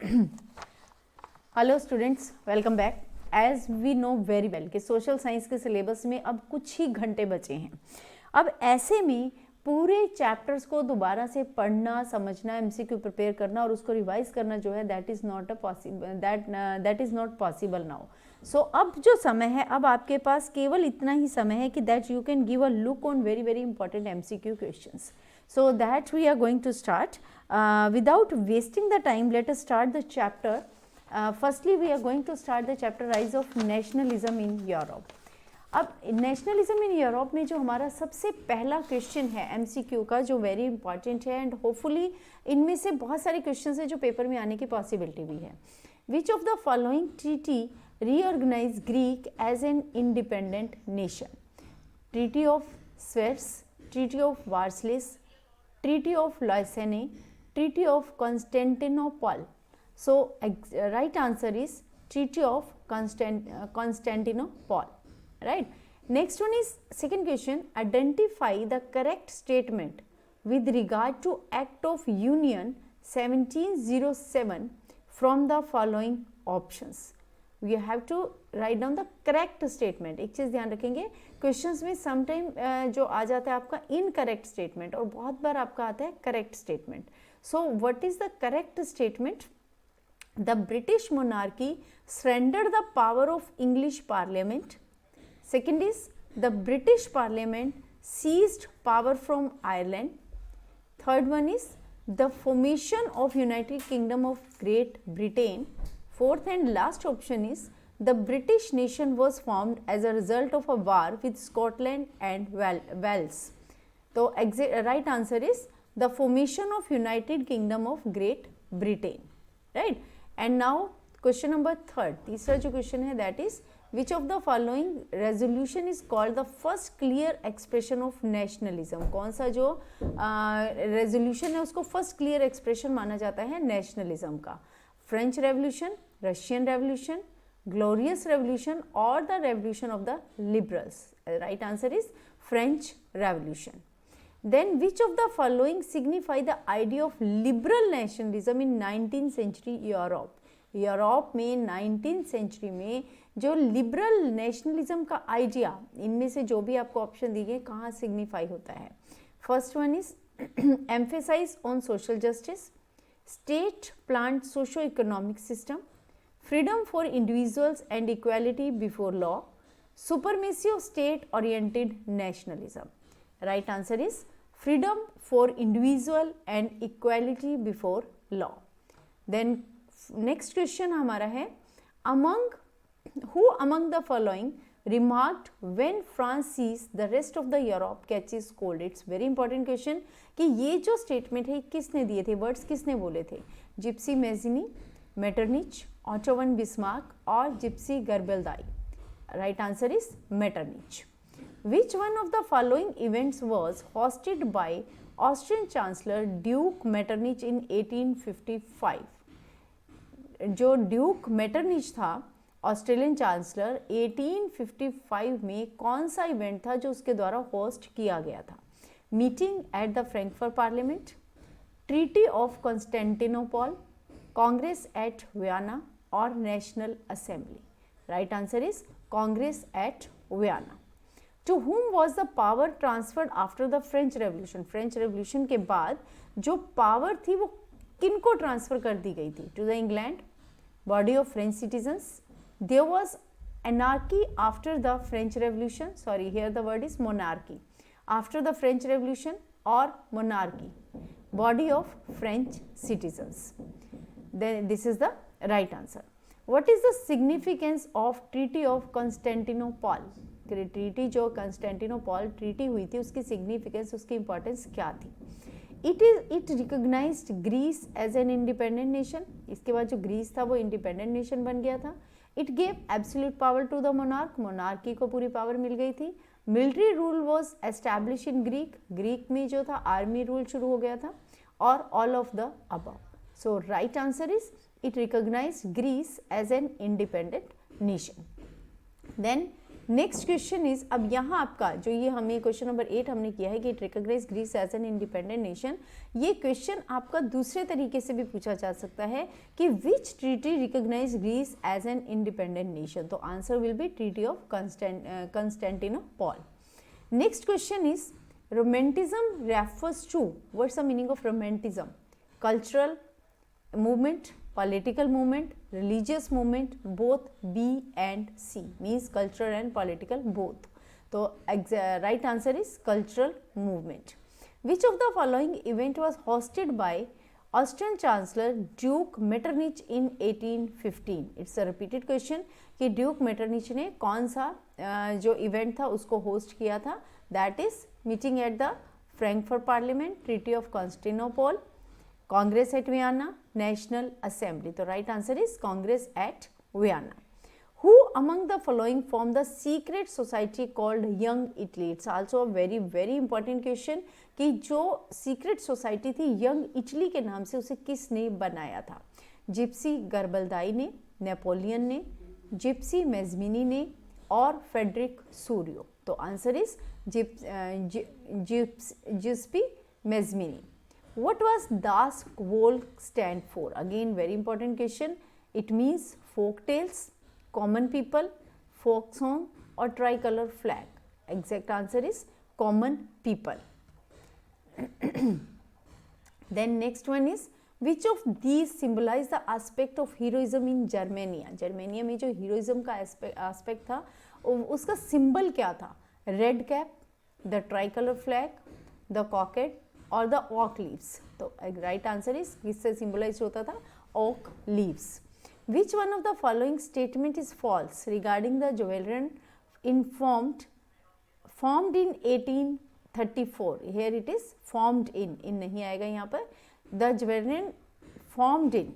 Hello students, welcome back. As we know very well कि social science के syllabus में अब कुछ ही घंटे बचे हैं। अब ऐसे में पूरे चैप्टर्स को दोबारा से पढ़ना, समझना, एमसीक्यू प्रिपेयर करना और उसको रिवाइज करना जो है that is not possible now. So अब जो समय है, अब आपके पास केवल इतना ही समय है कि that you can give a look on very very important MCQ questions. So that we are going to start. Without wasting the time, let us start the chapter. Firstly, we are going to start the chapter Rise of Nationalism in Europe. अब nationalism in Europe में जो हमारा सबसे पहला question है MCQ का, जो very important है एंड होपफुली इनमें से बहुत सारे क्वेश्चंस हैं जो पेपर में आने की पॉसिबिलिटी भी है. Which of the following treaty reorganise Greek as an independent nation? Treaty of Sevres, treaty of Versailles, Treaty of Lausanne, Treaty of Constantinople. So right answer is Treaty of Constantinople. Right. Next one is second question. Identify the correct statement with regard to Act of Union 1707 from the following options. We have to write down the correct statement. एक चीज़ ध्यान रखेंगे, questions में sometime जो आ जाता है आपका incorrect statement और बहुत बार आपका आता है correct statement. So what is the correct statement? The British monarchy surrendered the power of English parliament. Second is the British parliament seized power from Ireland. Third one is the formation of United Kingdom of Great Britain. Fourth and last option is the British nation was formed as a result of a war with Scotland and Wales. So right answer is the formation of United Kingdom of Great Britain. Right? And now question number third. तीसरा जो question है that is which of the following resolution is called the first clear expression of nationalism? कौन सा जो resolution है उसको first clear expression माना जाता है nationalism का? French revolution, Russian revolution, glorious revolution और the revolution of the liberals? Right answer is French revolution. Then which of the following signify the idea of liberal nationalism in 19th century Europe? Europe में 19th century में जो liberal nationalism का idea, इनमें से जो भी आपको option दिए कहाँ सिग्निफाई होता है? First one is emphasise on social justice, state planned socio-economic system, freedom for individuals and equality before law, supremacy of state oriented nationalism. Right answer is freedom for individual and equality before law. Then next question हमारा है who among the following remarked when France sees the rest of the Europe catches cold? It's very important question कि ये जो statement है किसने दिए थे, words किसने बोले थे? Giuseppe Mazzini, Metternich, Otto von Bismarck और Giuseppe Garibaldi. Right answer is Metternich. Which one of the following events was hosted by Austrian chancellor Duke Metternich in 1855? जो ड्यूक मेटरनिच था ऑस्ट्रेलियन चांसलर, 1855 में कौन सा इवेंट था जो उसके द्वारा होस्ट किया गया था? Meeting at the Frankfurt parliament, treaty of Constantinople, congress at Vienna और national assembly? Right answer is congress at Vienna. To whom was the power transferred after the French revolution? French revolution के बाद जो power थी वो किनको transfer कर दी गई थी? To the England, body of French citizens. There was anarchy after the French Revolution. Sorry, here the word is monarchy. After the French Revolution or monarchy, body of French citizens. Then this is the right answer. What is the significance of Treaty of Constantinople? Treaty जो कंस्टेंटिनोपल treaty हुई थी उसकी significance, उसकी importance क्या थी? It recognised Greece as an independent nation. इसके बाद जो ग्रीस था वो इंडिपेंडेंट नेशन बन गया था. It gave absolute power to the monarch, monarchy को पूरी पावर मिल गई थी. Military rule was establish in Greek, Greek में जो था आर्मी रूल शुरू हो गया था. और all of the above. So right answer is it recognised Greece as an independent nation. Then next question is, अब यहाँ आपका जो ये हमें क्वेश्चन नंबर 8 हमने किया है कि it recognise Greece as an independent nation, ये क्वेश्चन आपका दूसरे तरीके से भी पूछा जा सकता है कि which treaty recognise Greece as an independent nation, तो answer will be treaty of Constantinople. Next question is, romanticism refers to, what's the meaning of romanticism? Cultural movement, political movement, religious movement, both. B and C means cultural and political both. So right answer is cultural movement. Which of the following event was hosted by Austrian Chancellor Duke Metternich in 1815? It's a repeated question कि Duke मेटरनिच ने कौन सा जो event था उसको host किया था? That is meeting at the Frankfurt parliament, treaty of Constantinople, congress at Vienna, national assembly. तो right answer is congress at Vienna. Who among the following formed the secret society called Young Italy? It's also a very important question कि जो secret society थी young Italy के नाम से, उसे किसने बनाया था? जिप्सी गरबल्दाई ने, नेपोलियन ने, जिप्सी मेजमिनी ने और फेडरिक सूरियो. तो answer is Giuseppe Mazzini. What was Das Volk stand for? Again very important question. It means folk tales, common people, folk song or tricolor flag. Exact answer is common people. Then next one is, which of these symbolize the aspect of heroism in Germania? Germania में जो heroism का aspect था उसका symbol क्या था? Red cap, the tricolor flag, the cockade और the oak leaves. तो right answer is किससे सिंबलाइज होता था? oak leaves. Which one of the following statement is false regarding the Juventus formed in 1834? Here it is formed in नहीं आएगा यहाँ पर. The Juventus formed in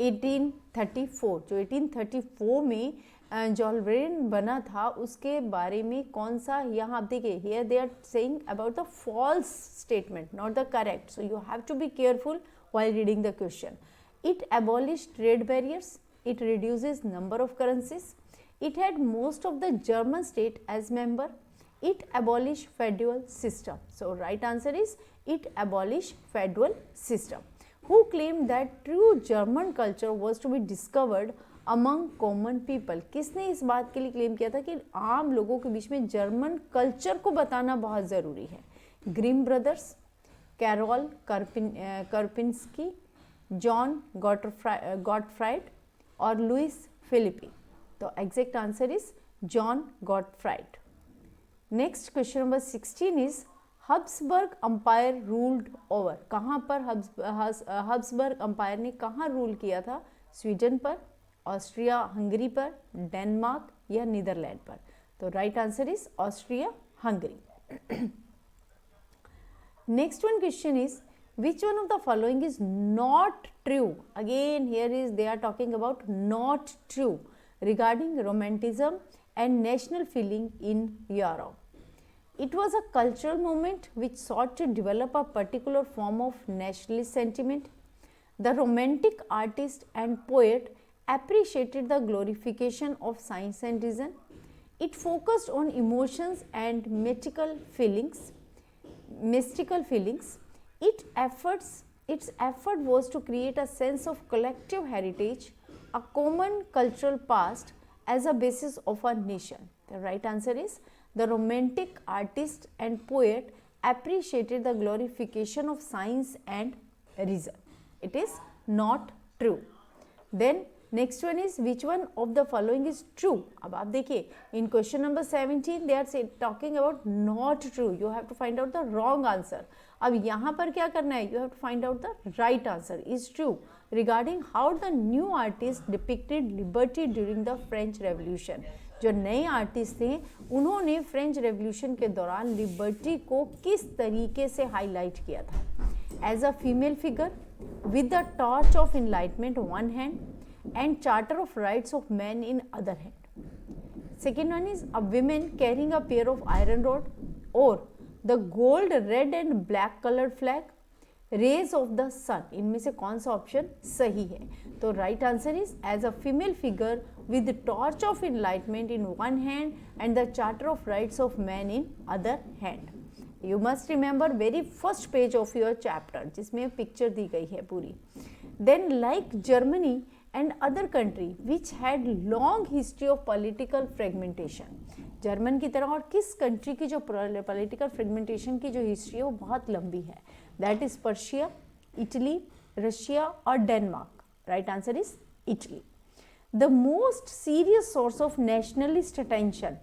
1834, जो 1834 में जॉल्वेरिन बना था उसके बारे में कौन सा, यहाँ आप देखिए here they are saying about the false statement, not the correct. So you have to be careful while reading the question. It abolished trade barriers, it reduces number of currencies, it had most of the German state as member, it abolished feudal system. So right answer is it abolished feudal system. Who claimed that true German culture was to be discovered among common people? किसने इस बात के लिए claim किया था कि आम लोगों के बीच में जर्मन कल्चर को बताना बहुत ज़रूरी है? Grimm brothers, Karol Kurpinski, John Gottfried और लुइस फिलिपी. तो exact answer is John Gottfried. Next question number 16 is, Habsburg empire ruled over. कहाँ पर हब्सबर्ग अंपायर ने कहाँ रूल किया था? स्वीडन पर, ऑस्ट्रिया हंगरी पर, डेनमार्क या नीदरलैंड पर? तो right answer is Austria Hungary. Next one question is, which one of the following is not true? Again here is they are talking about not true regarding romanticism and national feeling in Europe. It was a cultural movement which sought to develop a particular form of nationalist sentiment. The romantic artist and poet appreciated the glorification of science and reason. It focused on emotions and mystical feelings. Its effort was to create a sense of collective heritage, a common cultural past as a basis of a nation. The right answer is the romantic artist and poet appreciated the glorification of science and reason. It is not true. Then next one is, which one of the following is true? अब आप देखिए in question number 17 they are talking about not true. You have to find out the wrong answer. अब यहाँ पर क्या करना है? You have to find out the right answer is true regarding how the new artist depicted liberty during the French Revolution. जो नए artist थे उन्होंने फ्रेंच रेवोल्यूशन के दौरान लिबर्टी को किस तरीके से हाईलाइट किया था? As a female figure with the torch of enlightenment one hand and charter of rights of men in other hand. Second one is a woman carrying a pair of iron rod or the gold, red and black colored flag, rays of the sun. इनमें से कौन सा option सही है? तो right answer is as a female figure with the torch of enlightenment in one hand and the charter of rights of man in other hand. You must remember very first page of your chapter जिसमें picture दी गई है पूरी. Then like Germany and other country which had long history of political fragmentation. German की तरह और किस country की जो पॉलिटिकल फ्रेगमेंटेशन की जो हिस्ट्री है वो बहुत लंबी है, that is Persia, Italy, Russia और Denmark. Right answer is Italy. The most serious source of nationalist tension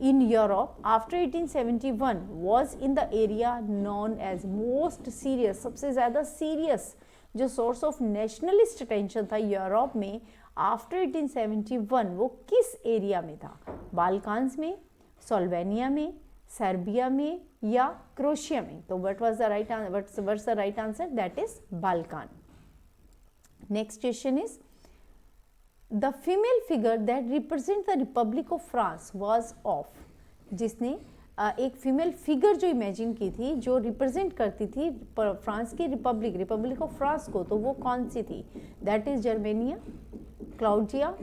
in Europe after 1871 was in the area known as most serious, सबसे ज़्यादा serious जो source of nationalist tension था Europe में after 1871 वो किस area में था? बाल्कान्स में, सोल्वेनिया में, सर्बिया में या क्रोशिया में? तो what was the right answer? That is Balkan. Next question is the female figure that represent the Republic of France was of. जिसने एक फीमेल फिगर जो इमेजिन की थी जो रिप्रेजेंट करती थी फ्रांस की रिपब्लिक ऑफ फ्रांस को, तो वो कौन सी थी? That is Germania, Claudia,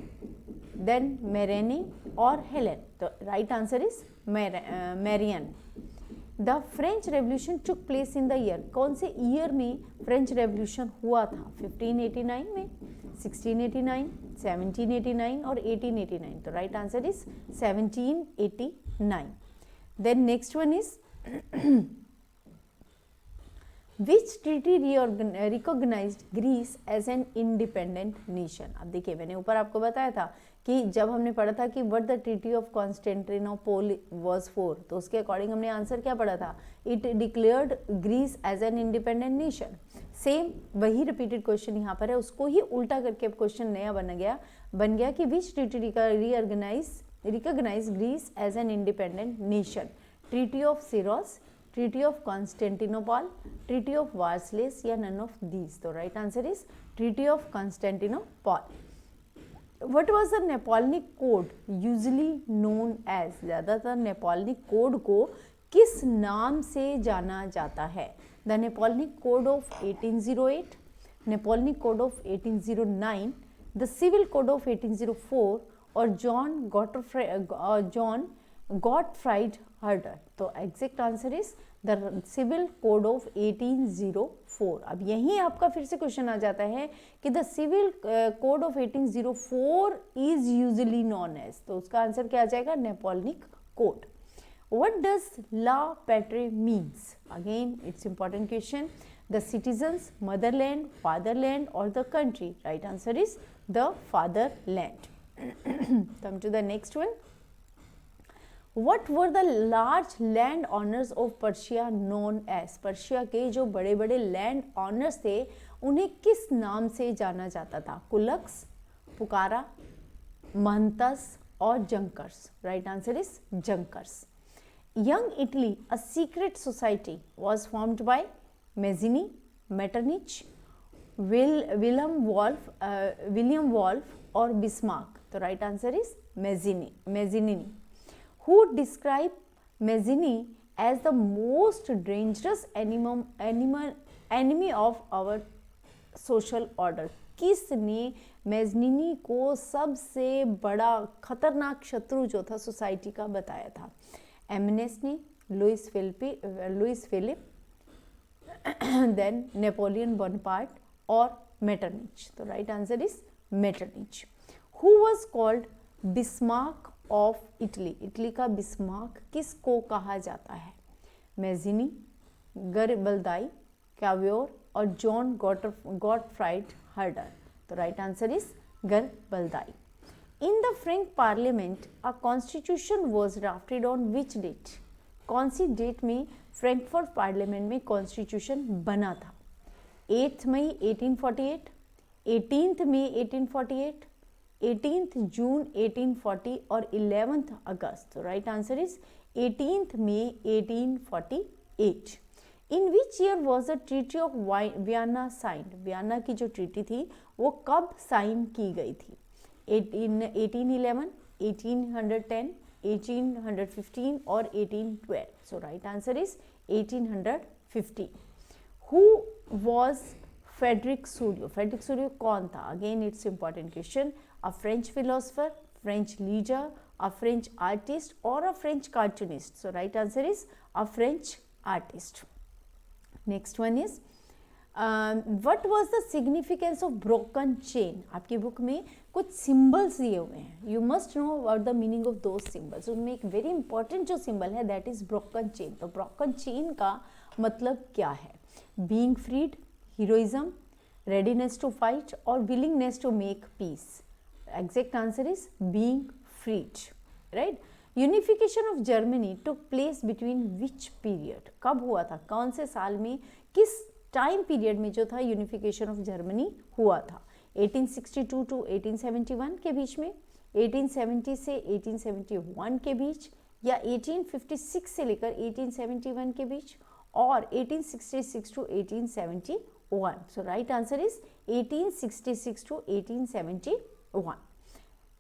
then Marianne और हेलेन. तो right answer is Marianne. The French revolution took place in the year. कौन से ईयर में फ्रेंच रेवोल्यूशन हुआ था? 1589 में, 1689, 1789 और 1889. तो right answer is 1789. Then next one is Which treaty recognized Greece as an independent nation? अब देखिए मैंने ऊपर आपको बताया था कि जब हमने पढ़ा था कि what the treaty of Constantinople was for, तो उसके अकॉर्डिंग हमने आंसर क्या पढ़ा था? It declared Greece as an independent nation. Same वही रिपीटेड क्वेश्चन यहाँ पर है, उसको ही उल्टा करके अब क्वेश्चन नया बन गया कि which treaty recognize Greece as an independent nation? Treaty of Syros, Treaty of Constantinople, Treaty of Versailles या none of these. तो right answer is Treaty of Constantinople. What was the Napoleonic Code usually known as? ज़्यादातर Napoleonic Code को किस नाम से जाना जाता है? The Napoleonic Code of 1808, Napoleonic Code of 1809, the Civil Code of 1804 और John Gottfried Herder. तो exact answer is the civil code of 1804. अब यही आपका फिर से क्वेश्चन आ जाता है कि the civil code of 1804 is usually known as. तो उसका आंसर क्या आ जाएगा? Napoleonic code. What does la patrie means? Again it's important question. The citizens, motherland, fatherland और the country. Right answer is the fatherland. Come to the next one. What were the large land owners of Persia known as? Persia के जो बड़े बड़े land owners थे उन्हें किस नाम से जाना जाता था? कुलक्स, पुकारा, महंतस और junkers. Right answer is junkers. Young Italy, a secret society, was formed by Mazzini, Metternich, William Wolff और Bismarck. तो right answer is Mazzini. Who described Mazzini as the most dangerous enemy of our social order? किसने मैज़नीनी को सबसे बड़ा खतरनाक शत्रु जो था सोसाइटी का बताया था? एमिनेस ने, Louis Philippe, then Napoleon Bonaparte और मेटरनिच. तो right answer is Metternich. Who was called Bismarck of Italy? Italy का बिस्मार्क किसको कहा जाता है? मैज़िनी, गरिबल्दी, कैवियोर और जॉन गॉटफ्राइड हर्डर. तो right answer is Garibaldi. In the French parliament a constitution was drafted on which date? कौन सी date में फ्रैंकफर्ट पार्लियामेंट में कॉन्स्टिट्यूशन बना था? 8 मई 1848, 18 मई 1848, 18th जून 1840 और 11th अगस्त. तो right answer is 18th May 1848. In which year was the treaty of Vienna signed? Vienna की जो ट्रीटी थी वो कब साइन की गई थी? 1811, 1810, 1815 और 1812. So right answer is 1815. Who was Frederic Sorrieu. Frederic Sorrieu कौन था? Again it's important question. A French philosopher, French leader, a French artist or a French cartoonist. So right answer is a French artist. Next one is what was the significance of broken chain? आपकी book में कुछ symbols दिए हुए हैं. You must know about the meaning of those symbols. उनमें एक very important जो symbol है that is broken chain. तो broken chain का मतलब क्या है? Being freed, heroism, readiness to fight or willingness to make peace. Exact answer is being freed, right? Unification of Germany took place between which period? कब हुआ था? कौन से साल में, किस टाइम पीरियड में जो था यूनिफिकेशन ऑफ जर्मनी हुआ था? 1862 टू 1871 के बीच में, 1870 से 1871 के बीच, या 1856 से लेकर 1871 के बीच, और 1866 to 1871. So right answer is 1866 to 1871.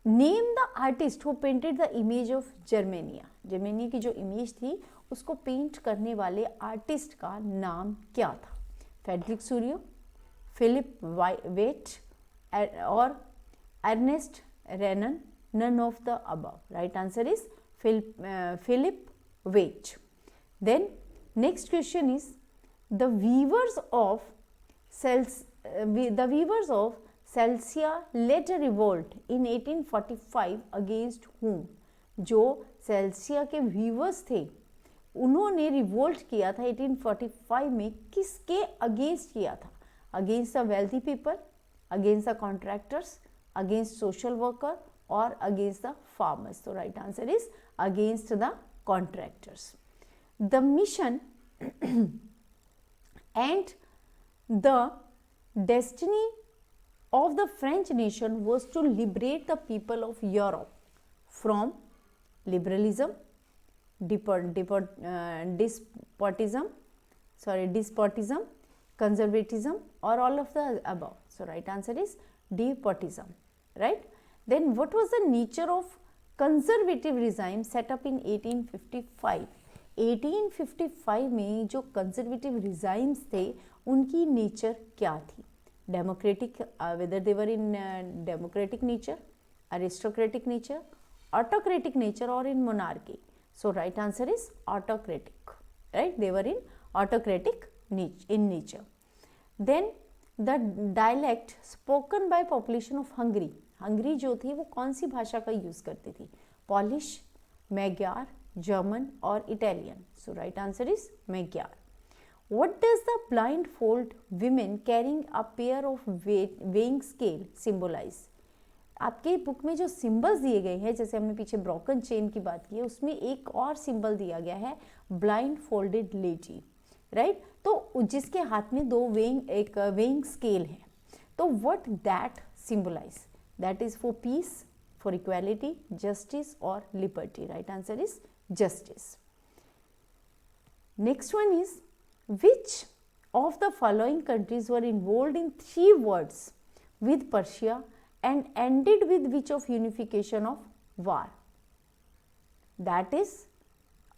Name the artist who painted the image of Germania. Germania की जो इमेज थी उसको पेंट करने वाले आर्टिस्ट का नाम क्या था? फ्रेडरिक सूरियो, फिलिप वेट और Ernest Renan? None of the above. Right answer is Philip Veit. Then next question is the weavers of Celsia led a revolt in 1845 against whom? जो सेल्सिया के viewers थे उन्होंने revolt किया था 1845 में, किसके against किया था? Against the wealthy people, against the contractors, against social worker और अगेंस्ट द फार्मर्स. तो right answer is against the contractors. The mission and the destiny of the French nation was to liberate the people of Europe from liberalism, despotism, conservatism, or all of the above. So right answer is despotism, right? Then what was the nature of conservative regime set up in 1855? 1855 में जो conservative regimes थे उनकी nature क्या थी? Democratic, whether they were in democratic nature, aristocratic nature, autocratic nature, or in monarchy. So right answer is autocratic, right? They were in autocratic in nature. Then the dialect spoken by population of Hungary. Hungary जो थी वो कौन सी भाषा का use करती थी? Polish, Magyar, German और Italian. So right answer is Magyar. What does the blindfold women carrying a pair of weighing scale symbolize? आपके बुक में जो सिंबल्स दिए गए हैं, जैसे हमने पीछे ब्रोकन चेन की बात की है, उसमें एक और सिंबल दिया गया है ब्लाइंड फोल्डेड लेडी, राइट? तो जिसके हाथ में दो एक वेइंग स्केल है. तो what that symbolise? That is for peace, for equality, justice और liberty. Right answer is justice. Next one is which of the following countries were involved in 3 wars with Persia and ended with which of unification of war? That is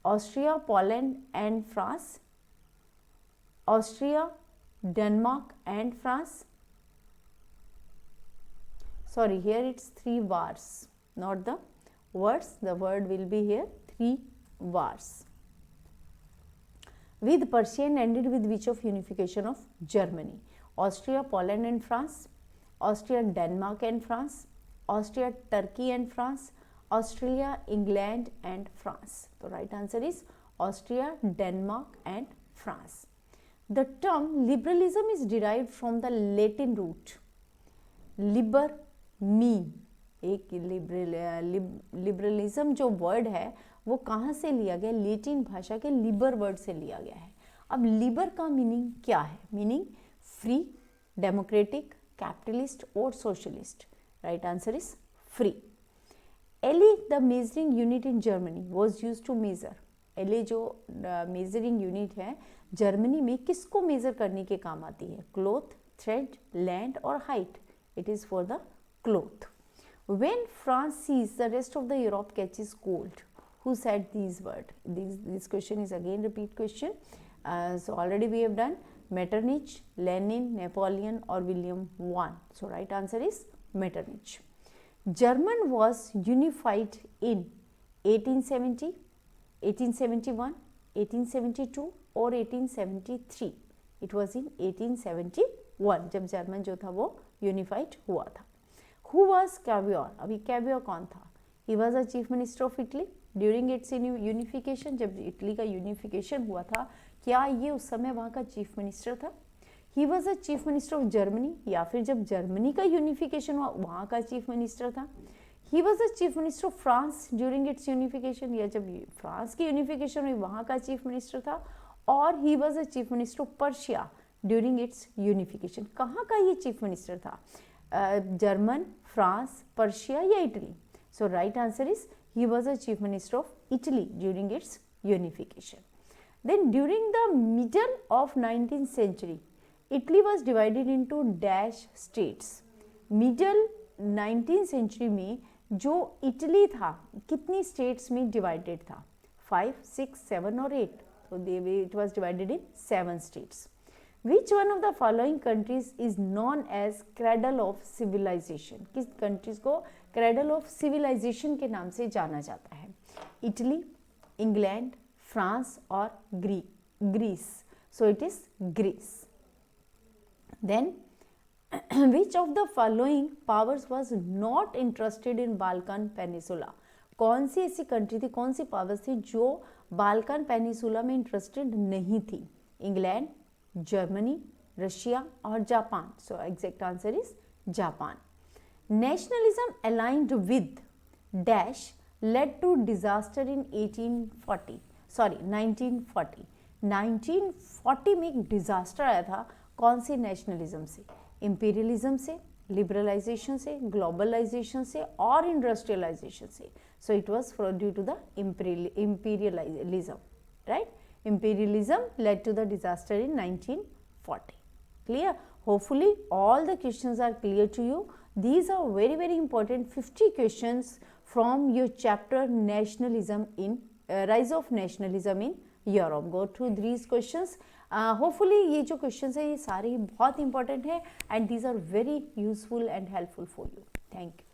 Austria, Poland and France, Austria, Denmark and France. Sorry, here it's 3 wars, not the words. The word will be here 3 wars. With Persia and ended with which of unification of Germany? Austria, Poland and France, Austria, Denmark and France, Austria, Turkey and France, Australia, England and France. The right answer is Austria, Denmark and France. The term liberalism is derived from the Latin root liber mean. एक liberalism जो word है वो कहाँ से लिया गया? Latin भाषा के लिबर वर्ड से लिया गया है. अब लिबर का मीनिंग क्या है? मीनिंग फ्री, डेमोक्रेटिक, कैपिटलिस्ट और socialist. Right answer is free. Ell the measuring unit in Germany was use to measure. Ell जो मेजरिंग यूनिट है जर्मनी में किसको मेजर करने के काम आती है? क्लॉथ, थ्रेड, लैंड और height. It is for the cloth. When France sees the rest of the Europe catches cold, who said these words? This question is again repeat question. So already we have done. Metternich, Lenin, Napoleon or William I? So right answer is Metternich. German was unified in 1870, 1871, 1872 or 1873? It was in 1871 जब German जो था वो unified हुआ था. Who was Cavour? अभी कैवियोर कौन था? He was a chief minister of Italy during its unification. जब इटली का यूनिफिकेशन हुआ था, क्या ये उस समय वहाँ का चीफ मिनिस्टर था? He was a chief minister of Germany, या फिर जब जर्मनी का यूनिफिकेशन हुआ वहाँ का चीफ मिनिस्टर था? He was a chief minister of France during its unification, या जब फ्रांस की यूनिफिकेशन हुई वहाँ का चीफ मिनिस्टर था? और he was a chief minister of Persia during its unification. कहाँ का ये चीफ मिनिस्टर था? जर्मन, फ्रांस, पर्शिया या Italy? So right answer is he was a chief minister of Italy during its unification. Then during the middle of 19th century, Italy was divided into dash states. Middle 19th century में जो Italy था कितनी states में divided था? 5, 6, 7 और 8. So it was divided in 7 states. Which one of the following countries is known as cradle of civilization? किस countries को cradle of civilization के नाम से जाना जाता है? इटली, इंग्लैंड, फ्रांस और Greece. So it is Greece. Then which of the following powers was not interested in Balkan Peninsula? कौन सी ऐसी कंट्री थी, कौन सी पावर्स थी जो बाल्कन पेनिसुला में इंटरेस्टेड नहीं थी? इंग्लैंड, जर्मनी, रशिया और Japan. So exact answer is Japan. Nationalism aligned with dash led to disaster in 1940. 1940 में एक डिजास्टर आया था. कौन से नेशनलिज्म से? इंपीरियलिज्म से, लिबरलाइजेशन से, ग्लोबलाइजेशन से और इंडस्ट्रियलाइजेशन से. So it was due to the imperialism, right? Imperialism led to the disaster in 1940. Clear? Hopefully all the questions are clear to you. These are very, very important 50 questions from your chapter nationalism in rise of nationalism in Europe. Go through these questions. Hopefully ये जो questions है ये सारे बहुत important है and these are very useful and helpful for you. Thank you.